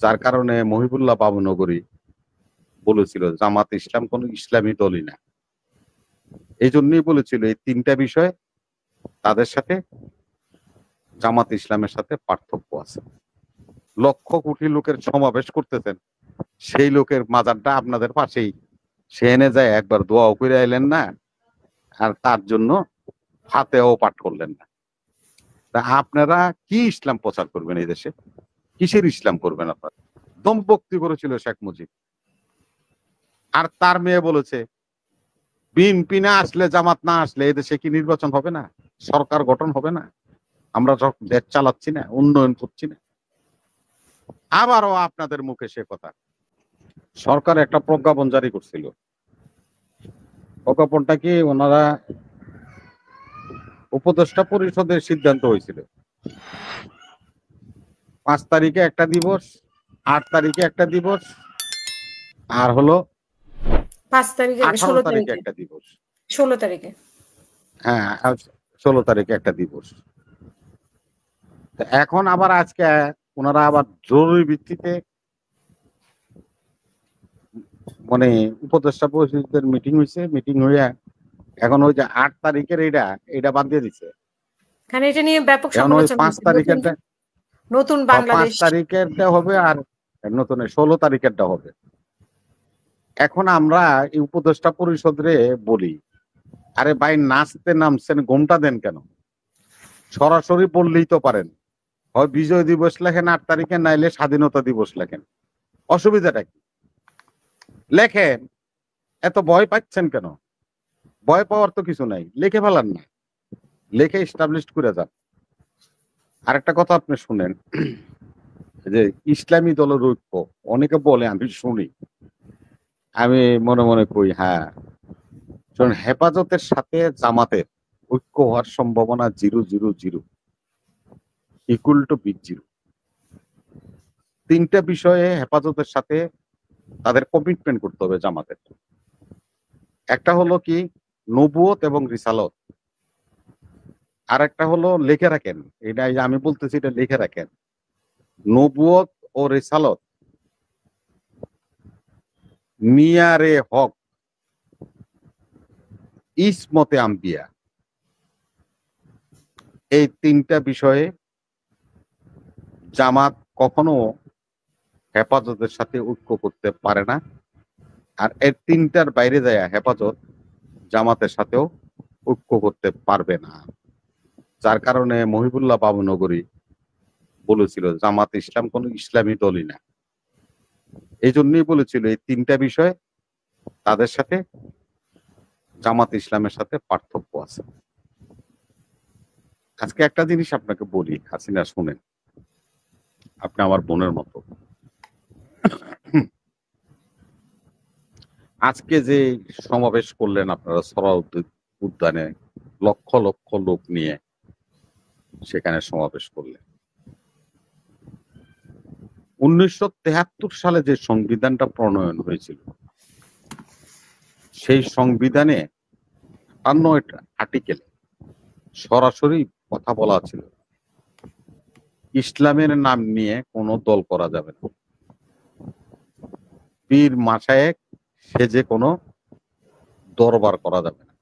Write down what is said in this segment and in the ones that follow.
যার কারণে মহিবুল্লাহ বাবুনগরী বলেছিল জামাত ইসলাম কোনো ইসলামী দলই না। এই জন্যই বলেছিল এই তিনটা বিষয় তাদের সাথে জামাত ইসলামের সাথে পার্থক্য আছে। লক্ষ কোটি লোকের সমাবেশ করতেছেন, সেই লোকের মাজারটা আপনাদের পাশেই, সে এনে যায় একবার দোয়াও করে আইলেন না, আর তার জন্য ফাতেহাও পাঠ করলেন না। তা আপনারা কি ইসলাম প্রচার করবেন এই দেশে? কিসের ইসলাম করবেন আপনারা? দম্পক্তি করেছিল শেখ মুজিব, আর তার মেয়ে বলেছে বিএনপি না আসলে, জামাত না আসলে এদেশে কি নির্বাচন হবে না, সরকার গঠন হবে না, আমরা দেশ চালাচ্ছি না, উন্নয়ন করছি না। আবারও আপনাদের মুখে সে কথা। সরকার একটা প্রজ্ঞাপন জারি করছিল, প্রজ্ঞাপনটা কি ওনারা উপদেষ্টা পরিষদের সিদ্ধান্ত হয়েছিল 5 তারিখে একটা দিবস, 8 তারিখে একটা দিবস, আর হলো 5 তারিখে 18 তারিখে একটা দিবস, 16 তারিখে, হ্যাঁ 16 তারিখে একটা দিবস। এখন আবার আজকে ওনারা আবার জরুরি ভিত্তিতে মানে উপদেষ্টা পরিষদের মিটিং হয়েছে, মিটিং হইয়া এখন ওই যে 8 তারিখের এটা বাদ দিয়ে দিচ্ছে। কারণ এটা নিয়ে ব্যাপক এখন ওই সমালোচনা 5 তারিখেরটা, নতুন বাংলাদেশ 5 তারিখেরটা হবে আর নতুন 16 তারিখেরটা হবে। এখন আমরা এই উপদেষ্টা পরিষদরে বলি, আরে ভাই নাচতে নামছেন, ঘোমটা দেন কেন? সরাসরি বললেই তো পারেন, হয় বিজয় দিবস লেখেন 8 তারিখে, নাইলে স্বাধীনতা দিবস লেখেন, অসুবিধাটা কি? লেখেন, এত ভয় পাচ্ছেন কেন? ভয় পাওয়ার তো কিছু নাই, লিখে ফেলান না, লিখে এস্টাবলিশ করে যান। আরেকটা কথা আপনি শুনেন, যে ইসলামী দলের ঐক্য অনেকে বলে, আমি শুনি, আমি মনে মনে কই হ্যাঁ, হেফাজতের সাথে জামাতের ঐক্য হওয়ার সম্ভাবনা 0.000 ইকুয়াল টু বিগ জিরো। তিনটা বিষয়ে হেফাজতের সাথে তাদের কমিটমেন্ট করতে হবে জামাতের। একটা হলো কি নবুয়ত এবং রিসালত, আর একটা হলো লিখে রাখেন, এটা আমি বলতেছি, এটা লিখে রাখেন, নবুয়ত ও রিসালত মিয়ারে হক ইসমতে আম্বিয়া, এই তিনটা বিষয়ে জামাত কখনো হেফাজতের সাথে ঐক্য করতে পারে না, আর এর তিনটার বাইরে যায় হেফাজত জামাতের সাথেও ঐক্য করতে পারবে না। যার কারণে মহিবুল্লাহ বাবুনগরী বলেছিল জামাত ইসলাম কোনো ইসলামী দলই না। এই জন্যই বলেছিল এই তিনটা বিষয় তাদের সাথে জামাত ইসলামের সাথে পার্থক্য আছে। আজকে একটা জিনিস আপনাকে বলি, হাসিনা শুনেন, আপনি আমার বোনের মতো। আজকে যে সমাবেশ করলেন আপনারা সরা উদ্যানে, লক্ষ লক্ষ লোক নিয়ে সেখানে সমাবেশ করলেন, 1973 সালে যে সংবিধানটা প্রণয়ন হয়েছিল, সেই সংবিধানে 58 আর্টিকেলে সরাসরি কথা বলা ছিল ইসলামের নাম নিয়ে কোনো দল করা যাবে না, পীর মাশায়েখ সেজে কোনো দরবার করা যাবে না।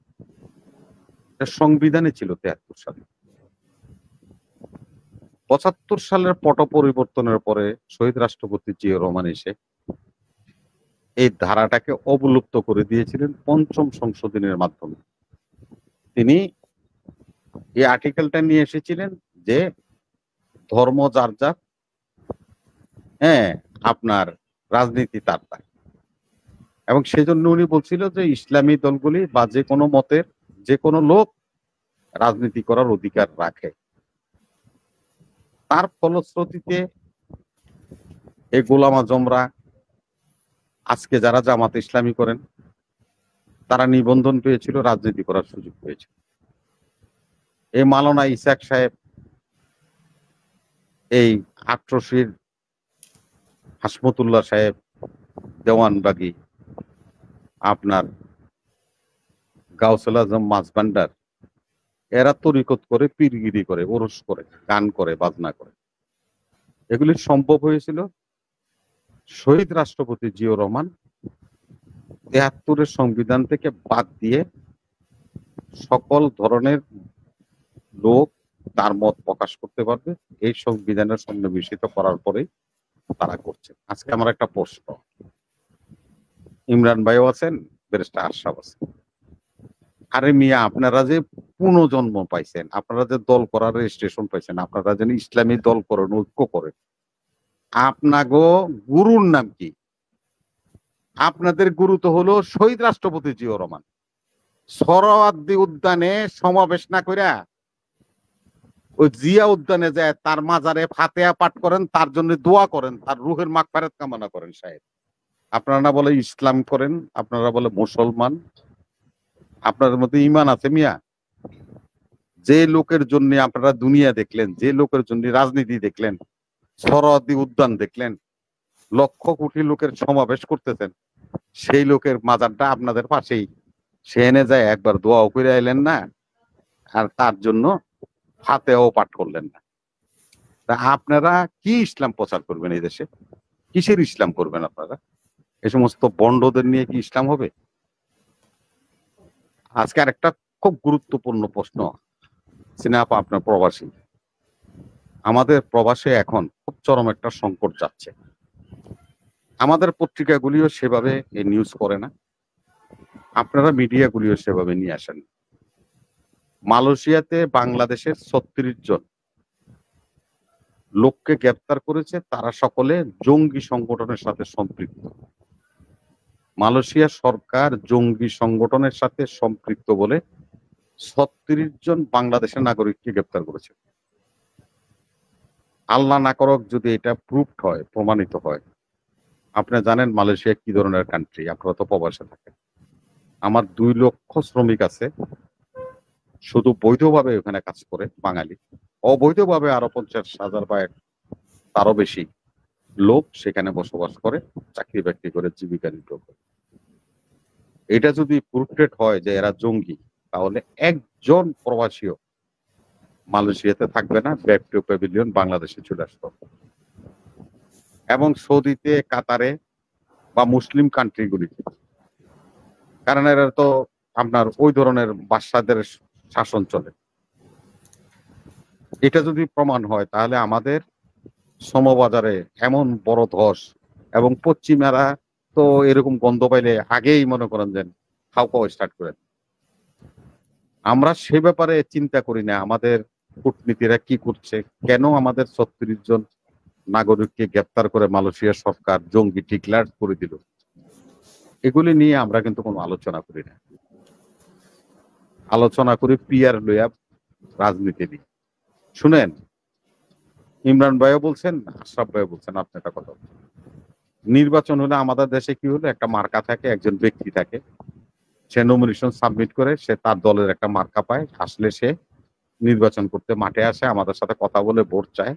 এটা সংবিধানে ছিল 73 সালে। 75 সালের পট পরিবর্তনের পরে শহীদ রাষ্ট্রপতি জিয়া রহমান এসে এই ধারাটাকে অবলুপ্ত করে দিয়েছিলেন 5ম সংশোধনীর মাধ্যমে। তিনি এই আর্টিকেলটা নিয়ে এসেছিলেন যে ধর্ম যার যার, হ্যাঁ আপনার রাজনীতি তার তার, এবং সেজন্য উনি বলছিল যে ইসলামী দলগুলি বা যে কোনো মতের যে কোনো লোক রাজনীতি করার অধিকার রাখে। তার ফলশ্রুতিতে এই গোলাম আজমরা আজকে যারা জামাত ইসলামী করেন তারা নিবন্ধন পেয়েছিল, রাজনীতি করার সুযোগ পেয়েছিল। এই মাওলানা ইসাক সাহেব, এই আটরশির হাসমতুল্লাহ সাহেব, দেওয়ানবাগি, আপনার গাউসুল আজম মাঝভান্ডার, এরা তরিকত করে, পীরগিরি করে, ওরস করে, গান করে, বাজনা করে। এগুলি সম্ভব হয়েছিল শহীদ রাষ্ট্রপতি জিয়াউর রহমান 73-এর সংবিধান থেকে বাদ দিয়ে সকল ধরনের লোক তার মত প্রকাশ করতে পারবে, এই সংবিধানের সন্নিবেশিত করার পরেই তারা করছে। আজকে আমার একটা প্রশ্ন, ইমরান ভাইও আছেন, ব্যারিস্টার আশরাফ আছেন, আরে মিয়া আপনারা যে পুনর্জন্ম পাইছেন, আপনারা যে দল করার রেজিস্ট্রেশন পাইছেন, আপনারা যেন ইসলামী দল করেন, ঐক্য করেন, আপনাগো গুরুর নাম কি? আপনাদের গুরু তো হলো শহীদ রাষ্ট্রপতি জিয়াউর রহমান। সোহরাওয়ার্দী উদ্যানে সমাবেশ না কইরা ওই জিয়া উদ্যানে যায় তার মাজারে ফাতিহা পাঠ করেন, তার জন্য দোয়া করেন, তার রুহের মাগফিরাত কামনা করেন। সাহেব আপনারা না বলে ইসলাম করেন, আপনারা বলে মুসলমান, আপনাদের মধ্যে ইমান আছে মিয়া? যে লোকের জন্য আপনারা দুনিয়া দেখলেন, যে লোকের জন্য রাজনীতি দেখলেন, সোহরাওয়ার্দী উদ্যান দেখলেন, লক্ষ কোটি লোকের সমাবেশ করতেছেন, সেই লোকের মাজারটা আপনাদের পাশেই, সে এনে যায় একবার দোয়াও করে আইলেন না, আর তার জন্য ফাতিহাও পাঠ করলেন না। তা আপনারা কি ইসলাম প্রচার করবেন এই দেশে? কিসের ইসলাম করবেন আপনারা? এই সমস্ত বন্ডদের নিয়ে কি ইসলাম হবে? আজকে আরেকটা খুব গুরুত্বপূর্ণ প্রশ্ন, সিনাপা আপনার প্রবাসী, আমাদের প্রবাসে এখন খুব চরম একটা সংকট যাচ্ছে। আমাদের পত্রিকাগুলিও সেভাবে এই নিউজ করে না, আপনারা মিডিয়াগুলিও সেভাবে নিয়ে আসেন। মালয়েশিয়াতে বাংলাদেশের 36 জন লোককে গ্রেপ্তার করেছে, তারা সকলে জঙ্গি সংগঠনের সাথে সম্পৃক্ত। মালয়েশিয়া সরকার জঙ্গি সংগঠনের সাথে সম্পৃক্ত বলে 36 জন বাংলাদেশের নাগরিককে গ্রেপ্তার করেছে। আল্লাহ না করক যদি এটা প্রুফড হয়, প্রমাণিত হয়, আপনি জানেন মালয়েশিয়া কি ধরনের কান্ট্রি, আপনারা তো প্রবাসে থাকেন। আমার 2 লক্ষ শ্রমিক আছে, শুধু বৈধভাবে ওখানে কাজ করে বাঙালি, অবৈধভাবে আরো 50,000 বা তারও বেশি লোক সেখানে বসবাস করে, চাকরি বাকরি করে জীবিকা নির্বাহ করে। এটা যদি প্রুফটেড হয় যে এরা জঙ্গি, তাহলে একজন প্রবাসীও মালয়েশিয়াতে থাকবে না, ব্যাক টু প্যাভিলিয়ন বাংলাদেশে চলে আসতো। এবং সৌদিতে, কাতারে বা মুসলিম কান্ট্রিগুলিতে, কারণ এরা তো আপনার ওই ধরনের বাদশাদের শাসন চলে। এটা যদি প্রমাণ হয় তাহলে আমাদের শ্রমবাজারে এমন বড় ধস, এবং পশ্চিমারা তো এরকম গন্ধ পাইলে আগেই মনে করেন যে খাও খাওয়া স্টার্ট করেন। আমরা সে ব্যাপারে চিন্তা করি না, আমাদের কূটনীতিরা কি করছে, কেন আমাদের 36 জন নাগরিককে গ্রেপ্তার করে মালয়েশিয়া সরকার জঙ্গি ডিক্লেয়ার করে দিল, এগুলি নিয়ে আমরা কিন্তু কোনো আলোচনা করি না। আলোচনা করি পিয়ার লইয়া, রাজনীতি নিয়ে। শুনেন, ইমরান ভাইও বলছেন, আশরাফ ভাইও বলছেন, আপনি একটা কথা বলছেন, নির্বাচন হলে আমাদের দেশে কি হলো, একটা মার্কা থাকে, একজন ব্যক্তি থাকে, সে নমিনেশন সাবমিট করে, সে তার দলের একটা মার্কা পায়, আসলে সে নির্বাচন করতে মাঠে আসে, আমাদের সাথে কথা বলে ভোট চায়,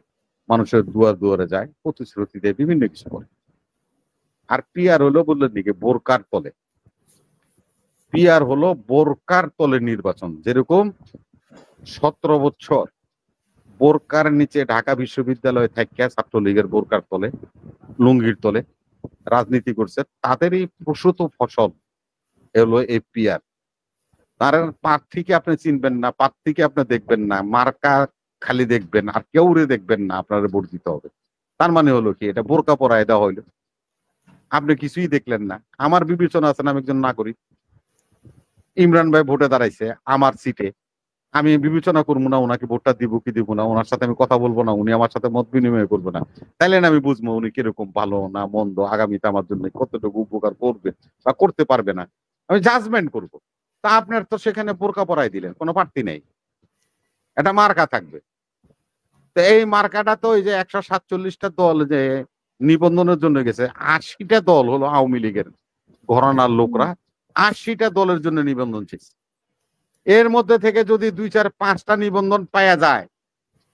মানুষের দুয়ারে যায়, প্রতিশ্রুতি দেয়, বিভিন্ন কিছু করে। আর পিয়ার হলো বললেন দিকে বোরকার তলে, পিয়ার হলো বোরকার তলে নির্বাচন। যেরকম 17 বছর বোরকার নিচে ঢাকা বিশ্ববিদ্যালয়ে থাকিয়া ছাত্রলীগের বোরকার তলে, লুঙ্গির তলে রাজনীতি করছে, তাদেরই প্রসূত ফসল হলো এই পিয়ার। তার প্রার্থীকে আপনি চিনবেন না, প্রার্থীকে আপনি দেখবেন না, মার্কা খালি দেখবেন, আর কেউরে দেখবেন না, আপনার ভোট দিতে হবে। তার মানে হলো কি, এটা বোরকা পরায় দেওয়া হইলো, আপনি কিছুই দেখলেন না। আমার বিবেচনা আছে, আমি একজন নাগরিক, ইমরান ভাই ভোটে দাঁড়াইছে আমার সিটে, আমি বিবেচনা করবো না ওনাকে ভোটটা দিব কি দিব না, ওনার সাথে আমি কথা বলবো না, উনি আমার সাথে মত বিনিময় করবো না, তাইলে না আমি বুঝবো উনি কিরকম, ভালো না মন্দ, আগামীতে আমার জন্য কতটুকু উপকার করবে বা করতে পারবে না, আমি জাজমেন্ট করব। তা আপনার তো সেখানে বোরকা পরাই দিলেন, কোনো প্রার্থী নেই, এটা মার্কা থাকবে। তো এই মার্কাটা তো ওই যে 147টা দল যে নিবন্ধনের জন্য গেছে, 80টা দল হলো আওয়ামী লীগের ঘরানার লোকরা, 80টা দলের জন্য নিবন্ধন চেয়েছে। এর মধ্যে থেকে যদি 2-4-5টা নিবন্ধন পাওয়া যায়,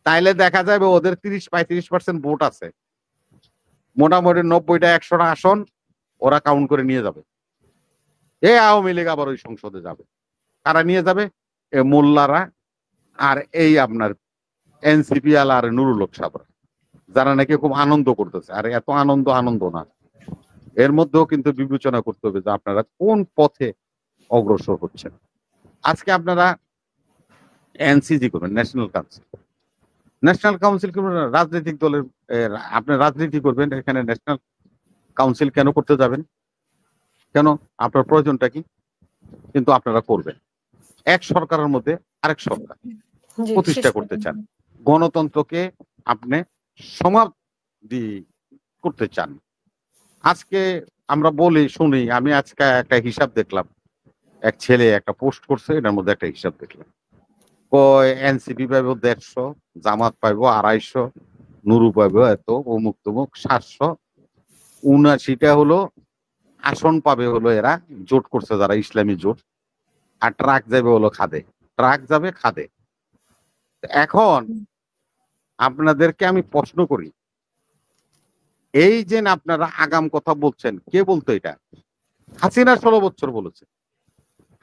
তাইলে দেখা যাবে ওদের 30-35% ভোট আছে, মোটামুটি 90টা 100টা আসন ওরা কাউন্ট করে নিয়ে যাবে। এই আওয়ামী লীগ আবার ওই সংসদে যাবে, কারা নিয়ে যাবে? মোল্লারা আর এই আপনার এনসিপি আর নুরুল হক সাহেবরা, যারা নাকি খুব আনন্দ করতেছে। আর এত আনন্দ না, এর মধ্যেও কিন্তু বিবেচনা করতে হবে যে আপনারা কোন পথে অগ্রসর হচ্ছেন। আজকে আপনারা এনসিজি করবেন, ন্যাশনাল কাউন্সিল করবেন, রাজনৈতিক দলের আপনি রাজনীতি করবেন, এখানে ন্যাশনাল কাউন্সিল কেন করতে যাবেন? কেন? আপনার প্রয়োজনটা কি? কিন্তু আপনারা করবেন। এক সরকারের মধ্যে আরেক সরকার জি শেষ প্রতিষ্ঠা করতে চান, গণতন্ত্রকে আপনি সমাধি করতে চান। আজকে আমরা বলি শুনি, আমি আজকে একটা হিসাব দেখলাম, এক ছেলে একটা পোস্ট করছে, এটার মধ্যে একটা হিসাব দেখলাম, কয় এনসিপি পাইব 150, জামাত পাইব 250, নুরু পাইব এত, অমুক তমুক 779টা হলো আসন পাবে হলো এরা, জোট করছে যারা ইসলামী জোট। আর ট্রাক যাবে হলো খাদে, ট্রাক যাবে খাদে। এখন আপনাদেরকে আমি প্রশ্ন করি, এই যে আপনারা আগাম কথা বলছেন, কে বলতো এটা? হাসিনা 16 বছর বলেছে।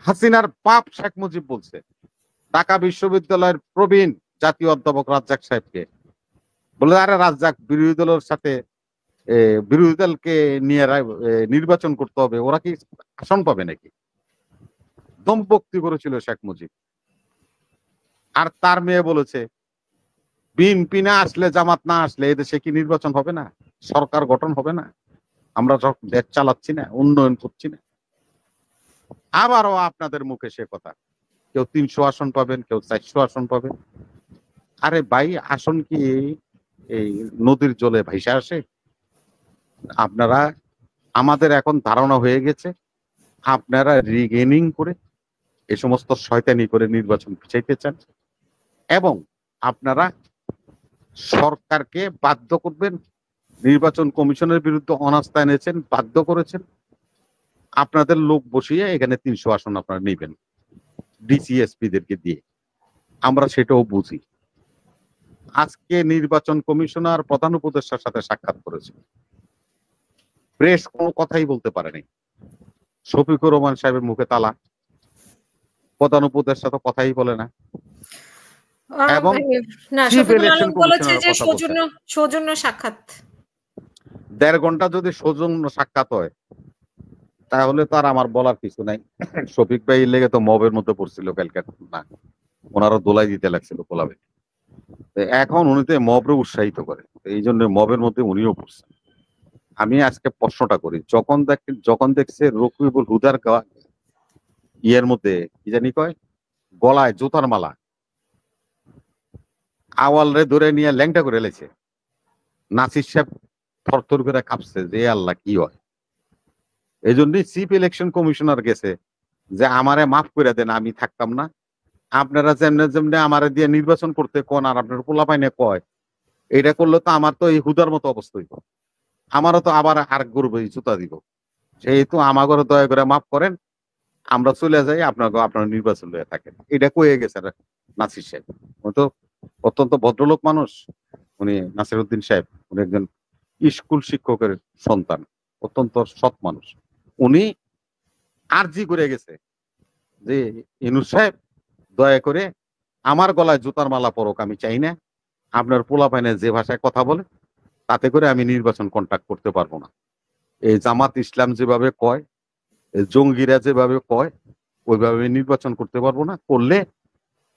হাসিনার বাপ শেখ মুজিব বলছে। ঢাকা বিশ্ববিদ্যালয়ের প্রবীণ জাতীয় অধ্যাপক রাজ্জাক সাহেবকে বলে, আরে রাজ্জাক, বিরোধী দলের সাথে বিরোধী দলকে নিয়ে নির্বাচন করতে হবে, ওরা কি আসন পাবে নাকি? দম্পক্তি করেছিল শেখ মুজিব। আর তার মেয়ে বলেছে, বিএনপি না আসলে, জামাত না আসলে এদেশে কি নির্বাচন হবে না, সরকার গঠন হবে না, আমরা দেশ চালাচ্ছি না, উন্নয়ন করছি না। আবারও আপনাদের মুখে সে কথা, কেউ 300 আসন পাবেন, কেউ 400 আসন পাবেন। আরে ভাই, আসন কি এই নদীর জলে ভাইসা আসে? আপনারা, আমাদের এখন ধারণা হয়ে গেছে আপনারা রিগেনিং করে এ সমস্ত শয়তানি করে নির্বাচন পিছাইতে চান, এবং আপনারা সরকারকে বাধ্য করবেন। নির্বাচন কমিশনের বিরুদ্ধে অনাস্থা এনেছেন, বাধ্য করেছেন, আপনাদের লোক বসিয়ে এখানে 300 আসন আপনারা নেবেন ডিসিএসপি দেরকে দিয়ে। আমরা সেটাও বুঝি। আজকে নির্বাচন কমিশনার প্রধান উপদেষ্টার সাথে সাক্ষাৎ করেছে, প্রেস কোনো কথাই বলতে পারেনি। শফিকুর রহমান সাহেবের মুখে তালা, প্রধান উপদেষ্টা তো কথাই বলে না। এবং না, চিফ শফিকুল ইলেকশন আলম বলেছে কমিশনার যে কথা বলছেন, সৌজন্য সাক্ষাৎ। 1.5 ঘন্টা যদি সৌজন্য সাক্ষাৎ হয়, তাহলে তো আর আমার বলার কিছু নাই। শফিক ভাই লেগে তো মবের মধ্যে পড়ছিল কালকে, না ওনারা দোলাই দিতে লাগছিল পোলাবে। এখন উনি তো মবরে উৎসাহিত করে, এই জন্য মবের মধ্যে উনিও পড়ছেন। আমি আজকে প্রশ্নটা করি, যখন দেখছে রকিবুল হুদার ইয়ের মধ্যে কি জানি কয়, গলায় জুতার মালা, আওয়াল রে ধরে নিয়ে ল্যাংটা করে এলেছে, নাসির সাহেব থরথর করে কাঁপছে যে আল্লাহ কি হয়। এই জন্যই চিফ ইলেকশন কমিশনার গেছে যে আমারে মাফ করে দেন, আমি থাকতাম না, আপনারা যেমনে যেমনে আমারে দিয়ে নির্বাচন করতে কোন, আর আপনার পোলা পাইনে কয়, এটা করলে তো আমার তো এই হুদার মতো অবস্থা হইব, আমারও তো আবার আর গরু জুতা দিব। সেহেতু আমাগরে দয়া করে মাফ করেন, আমরা চলে যাই, আপনার নির্বাচন হয়ে থাকেন। এটা কয়ে গেছে নাসির সাহেব। উনি তো অত্যন্ত ভদ্রলোক মানুষ, উনি নাসির উদ্দিন সাহেব, উনি একজন স্কুল শিক্ষকের সন্তান, অত্যন্ত সৎ মানুষ। উনি আরজি করে গেছে যে ইনুস সাহেব দয়া করে আমার গলায় জুতার মালা পরক, আমি চাই না। আপনার পোলা পাইনে যে ভাষায় কথা বলে, তাতে করে আমি নির্বাচন কন্ট্যাক্ট করতে পারবো না। এই জামাত ইসলাম যেভাবে কয়, জঙ্গিরা যেভাবে কয়, ওইভাবে নির্বাচন করতে পারবো না, করলে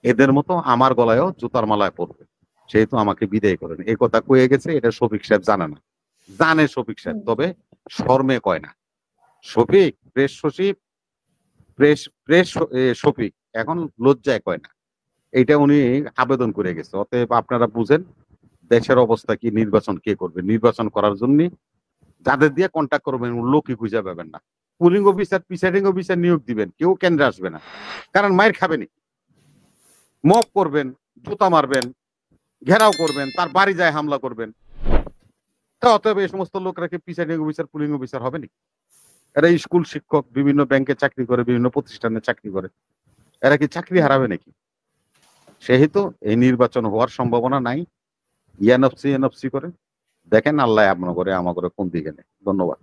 এদের মতো আমার গলায়ও জুতার মালায় পড়বে, সেহেতু আমাকে বিদায় করেন। এই কথা কয়ে গেছে। এটা শফিক সাহেব জানে না, জানে শফিক সাহেব, তবে শর্মে কয় না। শফিক প্রেস সচিব, প্রেস শফিক এখন লজ্জায় কয় না, এইটা উনি আবেদন করে গেছে। অতএব আপনারা বুঝেন দেশের অবস্থা কি, নির্বাচন কে করবে। নির্বাচন করার জন্য যাদের দিয়ে কন্ট্যাক্ট করবেন লোকই খুঁজে পাবেন না। পুলিং অফিসার, প্রিসাইডিং অফিসার নিয়োগ দিবেন, কেউ কেন্দ্রে আসবে না, কারণ মায়ের খাবেনি। মব করবেন, জুতা মারবেন, ঘেরাও করবেন, তার বাড়ি যায় হামলা করবেন। তা অতএব এই সমস্ত লোকরা কি প্রিসাইডিং অফিসার, পুলিং অফিসার হবে নাকি? এরা স্কুল শিক্ষক, বিভিন্ন ব্যাংকে চাকরি করে, বিভিন্ন প্রতিষ্ঠানে চাকরি করে, এরা কি চাকরি হারাবে নাকি? সেহেতু এই নির্বাচন হওয়ার সম্ভাবনা নাই। এনএফসি করে দেখেন আল্লাহ আপনার করে আমার করে কোন দিকে নেই। ধন্যবাদ।